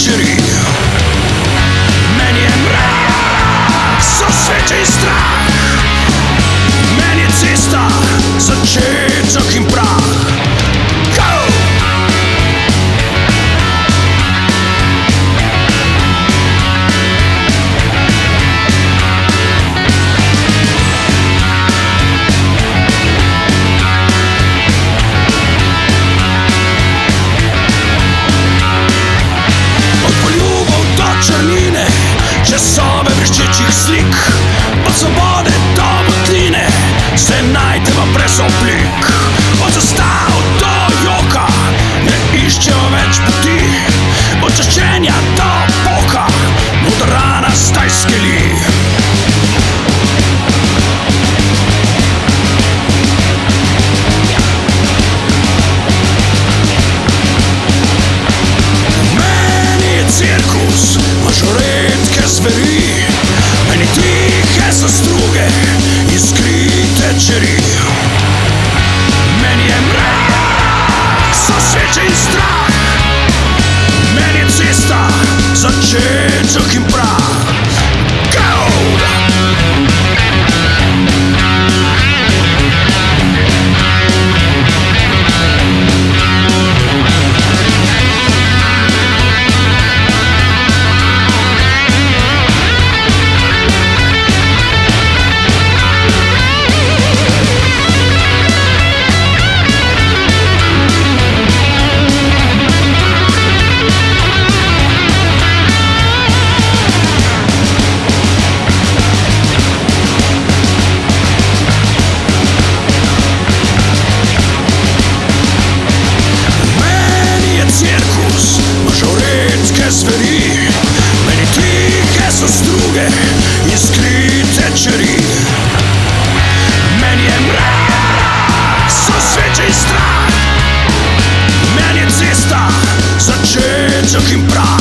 čeri. Meni je mrak, sosveče in strah. Meni je cesta, začetek in prah. Čez sobe vrščečih slik, od svobode do votline, se najdeva brez oblik. Od zastav do joka ne iščejo več poti, od čaščenja do poka modrana zdaj skeli. Meni je cirkus, mažoretke zveri. Meni tihe so struge in skrite čeri. Meni je mrak, sosveče in strah. Meni je cesta, začetek in prah. Meni tihe so struge in skrite čeri. Meni je mrak, sosveče in strah. Meni je cesta, začetek in prah.